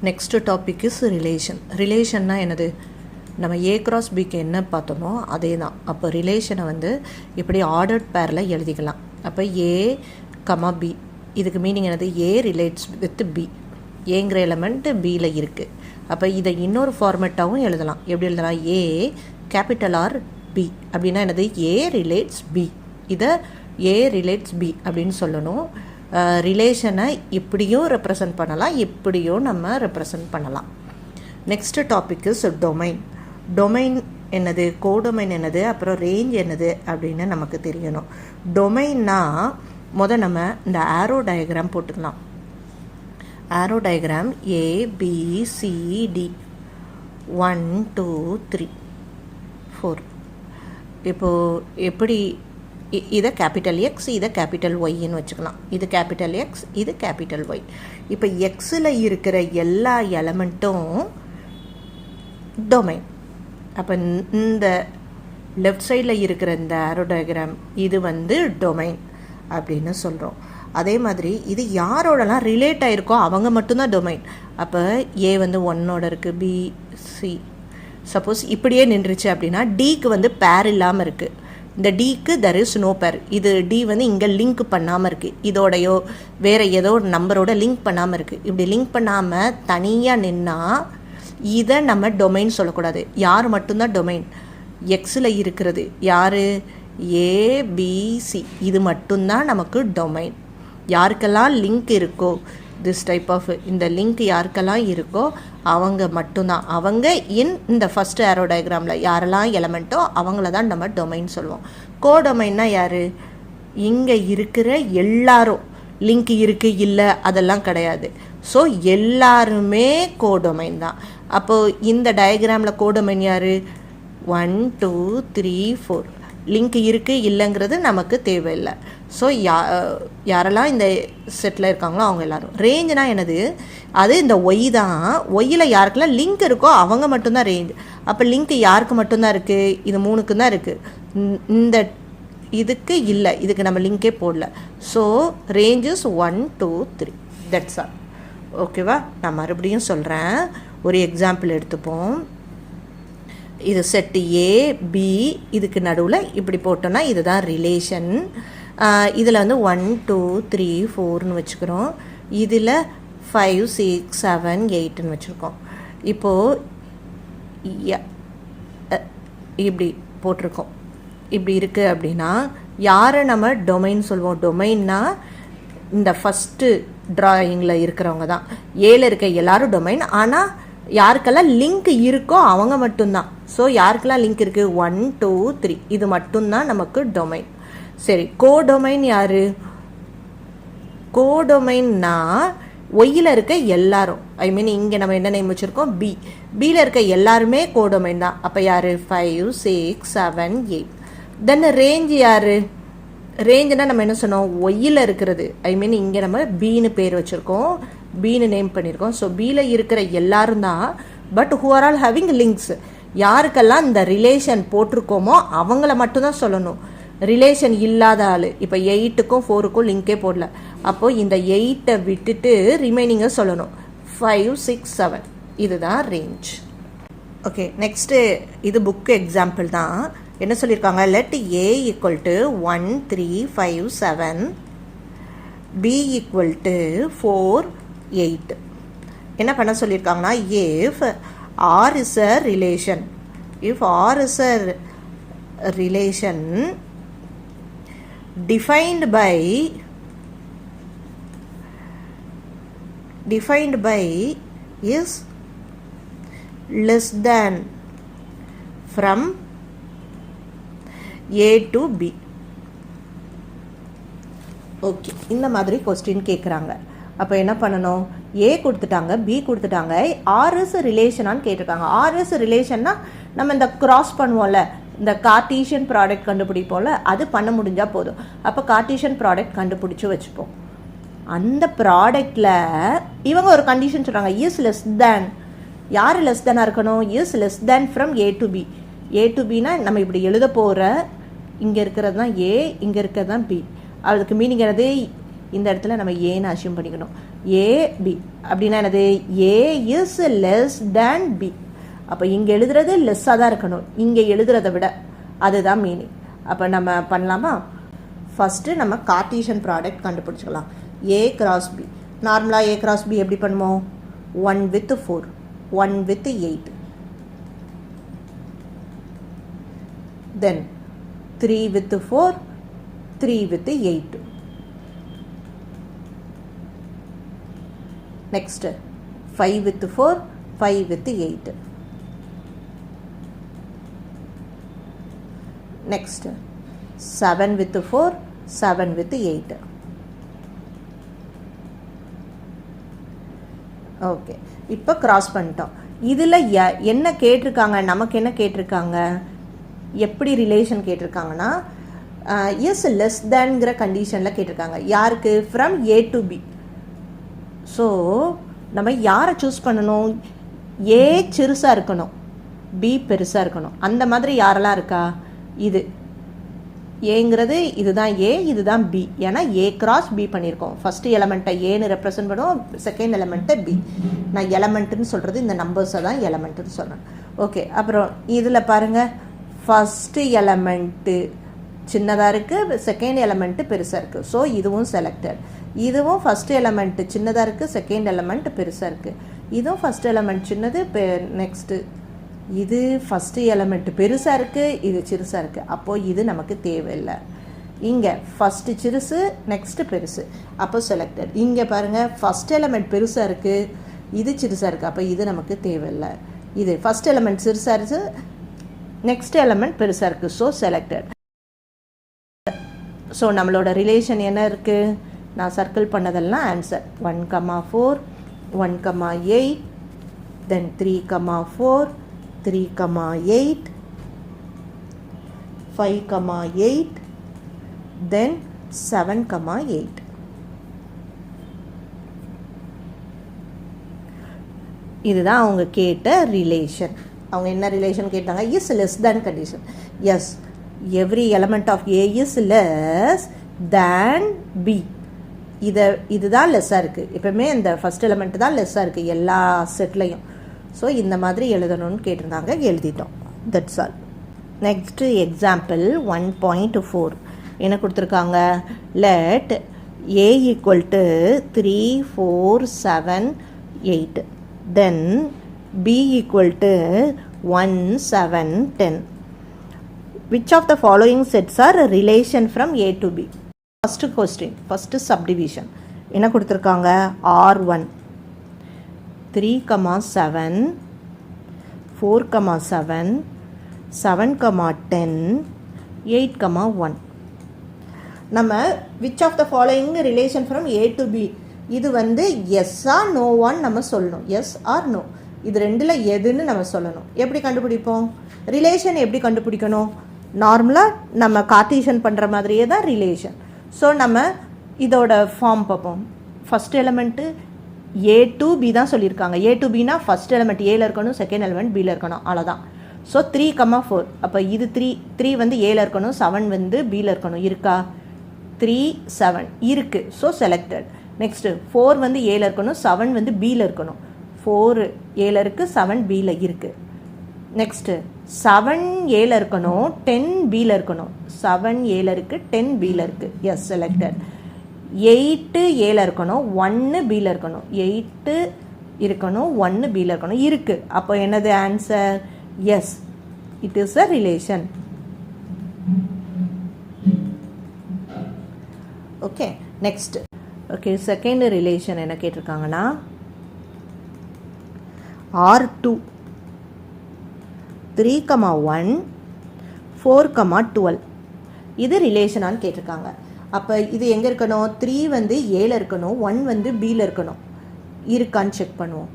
Next topic is relation. ரிலேஷன்னா என்னது? நம்ம ஏ கிராஸ் பிக்கு என்ன பார்த்தோமோ அதே தான். அப்போ ரிலேஷனை வந்து இப்படி ஆர்டர்ட் பேரில் எழுதிக்கலாம். அப்போ ஏ கமா பி, இதுக்கு மீனிங் என்னது? ஏ ரிலேட்ஸ் வித் பி. ஏங்கிற எலமெண்ட் பியில் இருக்குது. அப்போ இதை இன்னொரு ஃபார்மேட்டாகவும் எழுதலாம். எப்படி எழுதலாம்? ஏ கேபிட்டல் ஆர் பி அப்படின்னா என்னது? ஏ ரிலேட்ஸ் பி. இதை ஏ ரிலேட்ஸ் பி அப்படின்னு சொல்லணும். ரிலேஷனை இப்படியும் ரெப்ரசன்ட் பண்ணலாம், இப்படியும் நம்ம ரெப்ரசன்ட் பண்ணலாம். Next topic is domain. Domain என்னது? கோடொமைன் என்னது? அப்புறம் ரேஞ்ச் என்னது அப்படின்னு நமக்கு தெரியணும். டொமைன்னா நம்ம இந்த ஆரோ டயக்ராம் போட்டுக்கலாம். Arrow diagram ABCD 1 2 3 4. இப்போது எப்படி இதை கேபிட்டல் எக்ஸ், இதை கேபிட்டல் ஒய்ன்னு வச்சுக்கலாம். இது கேபிட்டல் எக்ஸ், இது கேபிட்டல் ஒய். இப்போ எக்ஸில் இருக்கிற எல்லா எலமெண்ட்டும் டொமைன். அப்போ இந்த லெஃப்ட் சைடில் இருக்கிற இந்த ஆரோ டயக்ராம் இது வந்து டொமைன் அப்படின்னு சொல்கிறோம். அதே மாதிரி இது யாரோடலாம் ரிலேட் ஆகிருக்கோ அவங்க மட்டும்தான் டொமைன். அப்போ ஏ வந்து 1ஓட இருக்குது, பி சி. சப்போஸ் இப்படியே நின்றுச்சு அப்படின்னா டிக்கு வந்து பேர் இல்லாமல் இருக்குது. இந்த டிக்கு தெர் இஸ் நோ பேர். இது டி வந்து இங்கே லிங்க் பண்ணாமல் இருக்குது, இதோடையோ வேறு ஏதோ ஒரு நம்பரோட லிங்க் பண்ணாமல் இருக்குது. இப்படி லிங்க் பண்ணாமல் தனியாக நின்னால் இதை நம்ம டொமைன் சொல்லக்கூடாது. யார் மட்டும்தான் டொமைன்? எக்ஸில் இருக்கிறது யார்? ஏபிசி. இது மட்டும்தான் நமக்கு டொமைன். யாருக்கெல்லாம் லிங்க் இருக்கோ, திஸ் டைப் ஆஃப் இந்த லிங்க் யாருக்கெல்லாம் இருக்கோ அவங்க மட்டும்தான். அவங்க இந்த ஃபஸ்ட் ஆரோ டயக்ராமில் யாரெல்லாம் எலமெண்ட்டோ அவங்கள தான் நம்ம டொமைன் சொல்லுவோம். கோடொமைன்னா யார்? இங்கே இருக்கிற எல்லாரும் லிங்க் இருக்குது இல்லை அதெல்லாம் கிடையாது. ஸோ எல்லாருமே கோடொமைன் தான். அப்போது இந்த டயக்ராமில் கோடொமைன் யார்? 1 2 3 4. லிங்க் இருக்குது இல்லைங்கிறது நமக்கு தேவையில்லை. ஸோ யாரெல்லாம் இந்த செட்டில் இருக்காங்களோ அவங்க எல்லோரும். ரேஞ்சுனா என்னது? அது இந்த ஒய் தான். ஒய்யில் யாருக்கெல்லாம் லிங்க் இருக்கோ அவங்க மட்டும்தான் ரேஞ்ச். அப்போ லிங்க் யாருக்கு மட்டும்தான் இருக்குது? இது 3க்கு தான் இருக்குது. இந்த இதுக்கு இல்லை, இதுக்கு நம்ம லிங்கே போடல. So ranges 1 2 3. That's all. ஓகேவா? நான் மறுபடியும் சொல்கிறேன். ஒரு எக்ஸாம்பிள் எடுத்துப்போம். இது செட்டு ஏ பி, இதுக்கு நடுவில் இப்படி போட்டோன்னா இதுதான் ரிலேஷன். இதில் வந்து 1 2 3 4ன்னு வச்சுக்கிறோம். இதில் 5 6 7 8ன்னு வச்சுருக்கோம். இப்போது இப்படி போட்டிருக்கோம். இப்படி இருக்குது அப்படின்னா யாரை நம்ம டொமைன் சொல்லுவோம்? டொமைன்னா இந்த ஃபஸ்ட்டு ட்ராயிங்கில் இருக்கிறவங்க தான். ஏல இருக்க எல்லாரும் டொமைன். ஆனால் யாருக்கெல்லாம் லிங்க் இருக்கோ அவங்க மட்டும்தான். ஸோ யாருக்கெல்லாம் லிங்க் இருக்குது? 1 2 3. இது மட்டும்தான் நமக்கு டொமைன். சரி, கோடொமைன் யார்? கோடொமைன்னா ஒய்யில் இருக்க எல்லாரும். ஐ மீன் இங்கே நம்ம என்ன நேம் வச்சுருக்கோம்? பி. பியில் இருக்க எல்லாருமே கோடொமைன் தான். அப்போ யார்? 5 6 7 8. தென் ரேஞ்ச் யார்? ரேஞ்சுனா நம்ம என்ன சொன்னோம்? ஒய்யில் இருக்கிறது. ஐ மீன் இங்கே நம்ம பின்னு பேர் வச்சுருக்கோம், பின்னு நேம் பண்ணியிருக்கோம். ஸோ பியில் இருக்கிற எல்லாரும் தான். But who are all having links. யாருக்கெல்லாம் இந்த ரிலேஷன் போட்டிருக்கோமோ அவங்கள மட்டும்தான் சொல்லணும். ரிலேஷன் இல்லாத ஆள். இப்போ 8க்கும் 4க்கும் லிங்கே போடல. அப்போது இந்த 8ஐ விட்டுட்டு ரிமைனிங்கை சொல்லணும். 5 6 7. இதுதான் ரேஞ்ச். ஓகே, நெக்ஸ்ட்டு இது புக்கு எக்ஸாம்பிள் தான். என்ன சொல்லியிருக்காங்க? Let A equal to 1 3 5 7, B equal to 4 8. என்ன பண்ண சொல்லியிருக்காங்கன்னா, if R is a relation, if R is a relation defined by is less than from A to B. Okay, இந்த மாதிரி question கேட்குறாங்க. அப்போ என்ன பண்ணணும்? ஏ கொடுத்துட்டாங்க, பி கொடுத்துட்டாங்க, ஆர்எஸ் ரிலேஷனான்னு கேட்டிருக்காங்க. ஆர்எஸ் ரிலேஷன்னா நம்ம இந்த கிராஸ் பண்ணுவோம்ல, இந்த கார்ட்டீசியன் ப்ராடக்ட் கண்டுபிடிப்போம்ல, அது பண்ண முடிஞ்சால் போதும். அப்போ கார்ட்டீசியன் ப்ராடக்ட் கண்டுபிடிச்சி வச்சுப்போம். அந்த ப்ராடக்டில் இவங்க ஒரு கண்டிஷன் சொல்கிறாங்க, இஸ் லெஸ் தேன். யார் லெஸ் தேனாக இருக்கணும்? Is less than from A to B. A to பின்னா நம்ம இப்படி எழுத போகிற இங்கே இருக்கிறது தான் ஏ, இங்கே இருக்கிறது தான் பி. அதுக்கு மீனிங் என்னது? இந்த இடத்துல நம்ம ஏன்னு அசியூம் பண்ணிக்கணும். ஏபி அப்படின்னா என்னது? ஏ இஸ் லெஸ் தேன் பி. அப்போ இங்கே எழுதுறது லெஸ்ஸாக தான் இருக்கணும், இங்கே எழுதுறதை விட. அதுதான் மீனிங். அப்போ நம்ம பண்ணலாமா? ஃபஸ்ட்டு நம்ம கார்ட்டீசியன் ப்ராடக்ட் கண்டுபிடிச்சிக்கலாம். A cross B. நார்மலாக ஏ கிராஸ் பி எப்படி பண்ணுவோம்? 1 with 4, 1 with 8, then 3 with 4, 3 with 8. Next 5 with 4, 5 with 8. Next 7 with 4, 7 with 8. Okay, இப்போ கிராஸ் பண்ணிட்டோம். இதில் என்ன கேட்டிருக்காங்க? நமக்கு என்ன கேட்டிருக்காங்க? எப்படி ரிலேஷன் கேட்டிருக்காங்கன்னா இஸ் லெஸ் தேன்ங்கிற கண்டிஷனில் கேட்டிருக்காங்க. யாருக்கு? From A to B. So நம்ம யாரை சூஸ் பண்ணணும்? ஏ சிறுசாக இருக்கணும், பி பெருசாக இருக்கணும். அந்த மாதிரி யாரெல்லாம் இருக்கா? இது ஏங்கிறது இதுதான் ஏ, இதுதான் பி. ஏன்னா ஏ கிராஸ் பி பண்ணியிருக்கோம். ஃபஸ்ட்டு எலமெண்ட்டை ஏன்னு ரெப்ரசன்ட் பண்ணுவோம், செகண்ட் எலமெண்ட்டை பி. நான் எலமெண்ட்டுன்னு சொல்கிறது இந்த நம்பர்ஸை தான் எலமெண்ட்டுன்னு சொல்கிறேன். ஓகே, அப்புறம் இதில் பாருங்கள், ஃபஸ்ட்டு எலமெண்ட்டு சின்னதாக இருக்குது, செகண்ட் எலமெண்ட்டு பெருசாக இருக்குது. ஸோ இதுவும் செலக்டட். இதுவும் ஃபஸ்ட்டு எலமெண்ட்டு சின்னதாக இருக்குது, செகண்ட் எலமெண்ட் பெருசாக இருக்குது. இதுவும் ஃபஸ்ட் எலமெண்ட் சின்னது, நெக்ஸ்ட்டு இது ஃபஸ்ட்டு எலமெண்ட் பெருசாக இருக்குது, இது சிறுசாக இருக்குது. அப்போது இது நமக்கு தேவையில்லை. இங்கே ஃபஸ்ட்டு சிறுசு, நெக்ஸ்ட்டு பெருசு, அப்போ செலக்டட். இங்கே பாருங்கள், ஃபஸ்ட் எலமெண்ட் பெருசாக இருக்குது, இது சிறுசாக இருக்குது, அப்போ இது நமக்கு தேவையில்லை. இது ஃபஸ்ட் எலமெண்ட் சிறுசாக இருக்குது, நெக்ஸ்ட் எலமெண்ட் பெருசாக இருக்குது, ஸோ செலக்டட். ஸோ நம்மளோட ரிலேஷன் என்ன இருக்குது? நான் சர்க்கிள் பண்ணதெல்லாம் ஆன்சர். 1, 4, 1, 8, தென் 3, 4, 3, 8, 5, 8, then 7, 8. இதுதான் அவங்க கேட்ட ரிலேஷன். அவங்க என்ன ரிலேஷன் கேட்டாங்க? Is less than condition. Yes, every element of A is less than B. இதுதான் லெஸ்ஸாக இருக்குது. எப்பவுமே இந்த ஃபஸ்ட் எலமெண்ட் தான் லெஸ்ஸாக இருக்குது எல்லா செட்லையும். ஸோ இந்த மாதிரி எழுதணும்னு கேட்டிருந்தாங்க, எழுதிட்டோம். That's all. நெக்ஸ்ட்டு எக்ஸாம்பிள் 1.4 என்ன கொடுத்துருக்காங்க? Let A equal to 3, 4, 7, 8, then B equal to 1, 7, 10. Which of the following sets are a relation from A to B? First question, first subdivision. என்ன கொடுத்துருக்காங்க? R1 3, 7, 4, 7, 7, 10, 8, 1. நம்ம which of the following relation from A to B, இது வந்து S R நோவான்னு நம்ம சொல்லணும். S R no, இது ரெண்டில் எதுன்னு நம்ம சொல்லணும். எப்படி கண்டுபிடிப்போம்? ரிலேஷன் எப்படி கண்டுபிடிக்கணும்? நார்மலாக நம்ம கார்ட்டீசியன் பண்ணுற மாதிரியே தான் ரிலேஷன். ஸோ நம்ம இதோட ஃபார்ம் பார்ப்போம். First element A to B தான் சொல்லியிருக்காங்க. ஏ டு பினா ஃபஸ்ட் எலமெண்ட் ஏல இருக்கணும், செகண்ட் எலமெண்ட் பியில் இருக்கணும், அவ்வளோதான். ஸோ 3, 4, அப்போ இது 3 வந்து ஏல இருக்கணும், 7 வந்து பியில் இருக்கணும். இருக்கா? 3, 7 இருக்குது, ஸோ செலக்டட். நெக்ஸ்ட்டு 4 வந்து ஏல இருக்கணும், 7 வந்து பியில் இருக்கணும். 4 ஏல இருக்குது, 7 பியில் இருக்குது. நெக்ஸ்ட்டு 7 ஏல இருக்கணும், 10 பியில் இருக்கணும். 7 ஏல இருக்குது, 10 பியில் இருக்குது. S, selected. 8 ஏல இருக்கணும், 1 பியில் இருக்கணும். 8 இருக்கணும், 1 பியில் இருக்கணும். இருக்குது. அப்போ என்னது answer? Yes, it is a relation. Okay, next. Okay, second relation என்ன கேட்டிருக்காங்கன்னா R2 3, 1, 4, 12. இது ரிலேஷனான்னு கேட்டிருக்காங்க. அப்போ இது எங்கே இருக்கணும்? 3 வந்து ஏல இருக்கணும், 1 வந்து பியில் இருக்கணும். இருக்கான்னு செக் பண்ணுவோம்.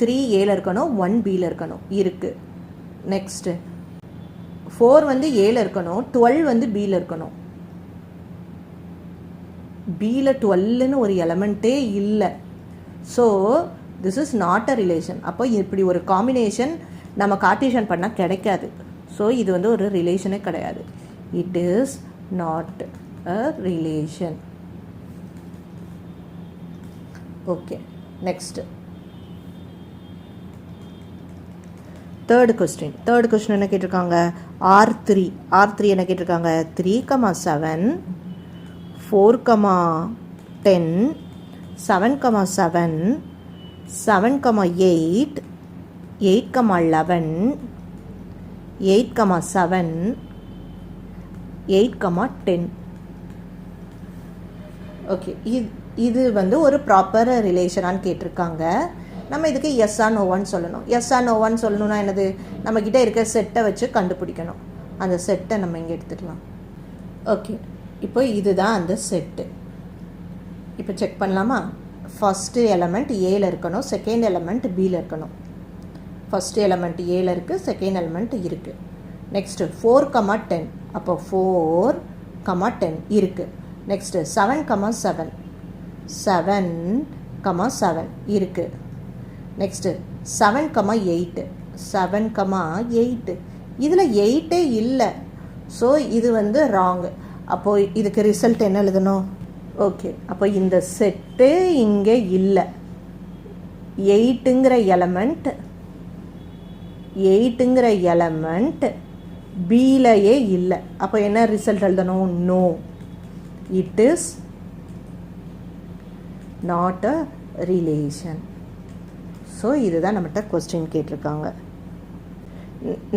3 ஏல இருக்கணும், 1 பியில் இருக்கணும். இருக்குது. நெக்ஸ்ட்டு 4 வந்து ஏல இருக்கணும், 12 வந்து பியில் இருக்கணும். பியில் 12ன்னு ஒரு எலமெண்ட்டே இல்லை. So this is not a relation. அப்போ இப்படி ஒரு காம்பினேஷன் நம்ம கார்ட்டீசியன் பண்ணால் கிடைக்காது. ஸோ இது வந்து ஒரு ரிலேஷனே கிடையாது. It is not a relation. Okay, next third question என்ன கேட்டிருக்காங்க? R3 என்ன கேட்டிருக்காங்க? 3,7 4,10 7,7 7,8 8,11 8,7 8,10. ஓகே, இது வந்து ஒரு ப்ராப்பர் ரிலேஷனான்னு கேட்டிருக்காங்க. நம்ம இதுக்கு எஸ் ஆர் நோவான்னு சொல்லணும். எஸ் ஆர் நோவான்னு சொல்லணும்னா என்னது? நம்மக்கிட்ட இருக்க செட்டை வச்சு கண்டுபிடிக்கணும். அந்த செட்டை நம்ம இங்கே எடுத்துக்கலாம். ஓகே, இப்போ இதுதான் அந்த செட்டு. இப்போ செக் பண்ணலாமா? ஃபஸ்ட்டு எலமெண்ட் ஏல இருக்கணும், செகண்ட் எலமெண்ட் பியில் இருக்கணும். ஃபஸ்ட்டு எலமெண்ட் ஏல இருக்குது, செகண்ட் எலமெண்ட் இருக்குது. நெக்ஸ்ட்டு 4,10, அப்போ 4,10 இருக்குது. நெக்ஸ்ட்டு 7,7 7,7 இருக்குது. நெக்ஸ்ட்டு 7,8 7,8 இதில் 8 இல்லை. ஸோ இது வந்து ராங்கு. அப்போது இதுக்கு ரிசல்ட் என்ன எழுதணும்? ஓகே, அப்போ இந்த செட்டு இங்கே இல்லை. 8ங்கிற எலமெண்ட் பியிலையே இல்லை. அப்போ என்ன ரிசல்ட் எழுதணும்? No, it is not a relation. So இதுதான் நம்மகிட்ட கொஸ்டின் கேட்டிருக்காங்க.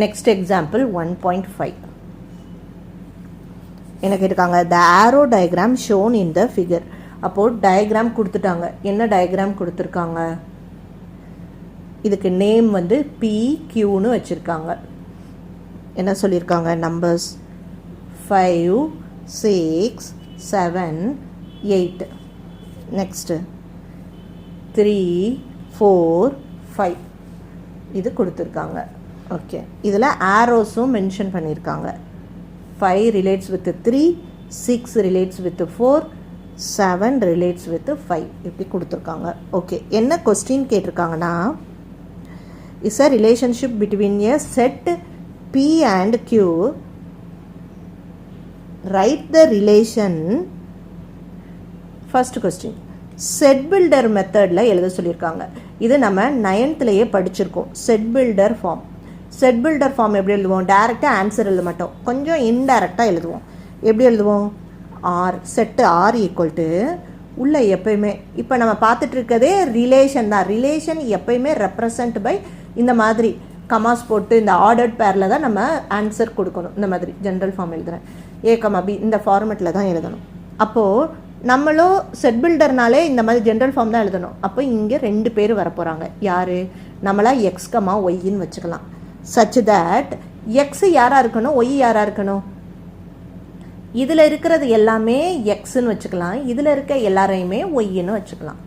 நெக்ஸ்ட் எக்ஸாம்பிள் 1.5 என்ன கேட்டிருக்காங்க? The arrow diagram shown in the figure. அப்போது டயக்ராம் கொடுத்துட்டாங்க. என்ன டயக்ராம் கொடுத்துருக்காங்க? இதுக்கு நேம் வந்து PQன்னு வச்சுருக்காங்க. என்ன சொல்லியிருக்காங்க? நம்பர்ஸ் 5 6 7 8. நெக்ஸ்ட்டு 3 4 5 இது கொடுத்துருக்காங்க. ஓகே, இதில் ஆரோஸும் மென்ஷன் பண்ணியிருக்காங்க. 5 relates with 3, 6 relates with 4, 7 relates with 5 இப்படி கொடுத்துருக்காங்க. ஓகே, என்ன கொஸ்டின் கேட்டிருக்காங்கன்னா, is a relationship between a set P and Q, write the relation. First question set builder மெத்தடில் எழுத சொல்லியிருக்காங்க. இது நம்ம 9th படிச்சிருக்கோம். செட் பில்டர் ஃபார்ம் எப்படி எழுதுவோம்? டைரெக்டாக ஆன்சர் எழுத மாட்டோம், கொஞ்சம் இன்டைரக்டாக எழுதுவோம். எப்படி எழுதுவோம்? R set R equal to உள்ள எப்பயுமே இப்போ நம்ம பார்த்துட்டு இருக்கதே ரிலேஷன் தான். ரிலேஷன் எப்பயுமே ரெப்ரசன்ட் பை இந்த மாதிரி கமாஸ் போட்டு இந்த ஆர்டர்ட் பேரில் தான் நம்ம ஆன்சர் கொடுக்கணும். இந்த மாதிரி ஜென்ரல் ஃபார்ம் எழுதுகிறேன், A, B இந்த ஃபார்மெட்டில் தான் எழுதணும். அப்போது நம்மளும் செட் பில்டர்னாலே இந்த மாதிரி ஜென்ரல் ஃபார்ம் தான் எழுதணும். அப்போ இங்கே 2 பேர் வரப்போகிறாங்க. யார்? நம்மளா X, Yன்னு வச்சுக்கலாம். சச் தட் X யாராக இருக்கணும், Y யாராக இருக்கணும்? இதில் இருக்கிறது எல்லாமே Xன்னு வச்சுக்கலாம், இதில் இருக்க எல்லாரையுமே Yன்னு வச்சுக்கலாம்.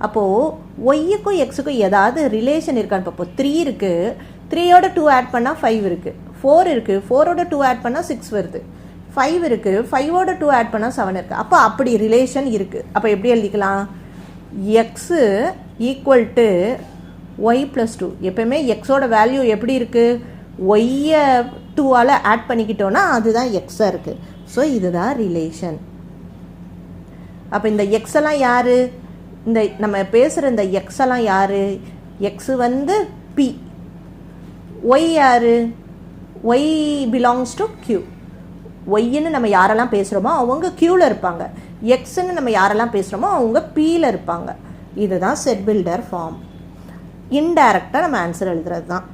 அப்போது ஒய்யுக்கும் எக்ஸுக்கும் ஏதாவது ரிலேஷன் இருக்கான்னு பார்ப்போம். 3 இருக்குது, 3யோட 2 ஆட் பண்ணால் 5 இருக்குது. 4 இருக்குது, 4ஓட 2 ஆட் பண்ணால் 6 வருது. 5 இருக்குது, 5ஓட 2 ஆட் பண்ணால் 7 இருக்குது. அப்போ அப்படி ரிலேஷன் இருக்குது. அப்போ எப்படி எழுதிக்கலாம்? X equal to y plus 2. எப்போயுமே எக்ஸோட வேல்யூ எப்படி இருக்குது? ஒய்யை 2ஆல் ஆட் பண்ணிக்கிட்டோன்னா அதுதான் எக்ஸாக இருக்குது. ஸோ இதுதான் ரிலேஷன். அப்போ இந்த எக்ஸெல்லாம் யார்? இந்த நம்ம பேசுகிற இந்த எக்ஸெல்லாம் யார்? எக்ஸு வந்து பி. ஒய் யார்? Y belongs to Q. ஒய்ன்னு நம்ம யாரெல்லாம் பேசுகிறோமோ அவங்க கியூவில் இருப்பாங்க. எக்ஸுன்னு நம்ம யாரெல்லாம் பேசுகிறோமோ அவங்க பியில் இருப்பாங்க. இதுதான் செட் பில்டர் ஃபார்ம். இன்டைரக்டாக நம்ம ஆன்சர் எழுதுறது தான்.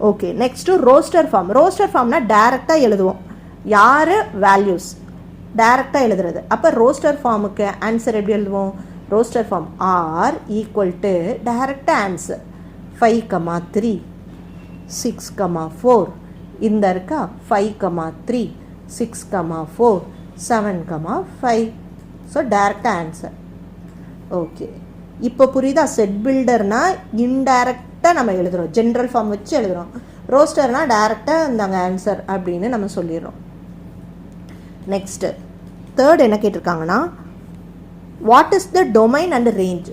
Okay, next roster form. Roster ஃபார்ம்னா டைரெக்டாக எழுதுவோம். யார்? வேல்யூஸ் டைரெக்டாக எழுதுறது. அப்போ ரோஸ்டர் ஃபார்முக்கு ஆன்சர் எப்படி எழுதுவோம்? Roster form R equal to டைரெக்டாக ஆன்சர் 5,3 6,4 இந்த இருக்கா 5,3 6,4 7,5. ஸோ டைரெக்டாக ஆன்சர். ஓகே, இப்போ புரியுதா? செட் பில்டர்னா இன்டைரக்டாக நம்ம எழுதுகிறோம், ஜென்ரல் ஃபார்ம் வச்சு எழுதுகிறோம். ரோஸ்டர்னா டைரெக்டாக இந்தாங்க ஆன்சர் அப்படின்னு நம்ம சொல்லிடுறோம். நெக்ஸ்ட்டு தேர்ட் என்ன கேட்டிருக்காங்கன்னா, what is the domain and range?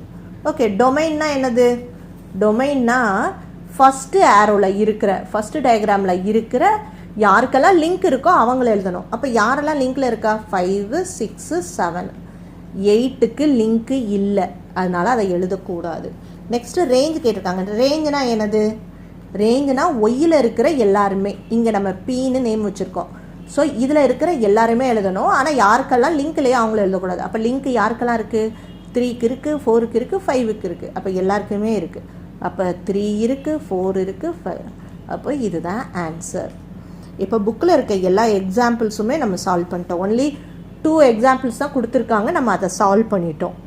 Okay, டொமைன்னா என்னது? டொமைன்னா ஃபஸ்ட்டு ஆரோவில் இருக்கிற, ஃபஸ்ட்டு டயக்ராமில் இருக்கிற யாருக்கெல்லாம் லிங்க் இருக்கோ அவங்கள எழுதணும். அப்போ யாரெல்லாம் லிங்க்கில் இருக்கா? 5 6 7 8க்கு லிங்க்கு இல்லை. அதனால் அதை எழுதக்கூடாது. நெக்ஸ்ட்டு ரேஞ்ச் கேட்டிருக்காங்க. ரேஞ்சுனா என்னது? ரேஞ்சுனா ஒய்யில் இருக்கிற எல்லாருமே. இங்கே நம்ம பீன்னு நேம் வச்சுருக்கோம். ஸோ இதில் இருக்கிற எல்லாருமே எழுதணும். ஆனால் யாருக்கெல்லாம் லிங்க் இல்லையோ அவங்கள எழுதக்கூடாது. அப்போ லிங்க் யாருக்கெல்லாம் இருக்குது? 3க்கு இருக்குது, 4க்கு இருக்குது, 5க்கு இருக்குது. அப்போ எல்லாருக்குமே இருக்குது. அப்போ 3 இருக்குது, 4 இருக்குது, 5. அப்போ இதுதான் ஆன்சர். இப்போ புக்கில் இருக்க எல்லா எக்ஸாம்பிள்ஸுமே நம்ம சால்வ் பண்ணிட்டோம். ஒன்லி 2 எக்ஸாம்பிள்ஸ் தான் கொடுத்துருக்காங்க, நம்ம அதை சால்வ் பண்ணிட்டோம்.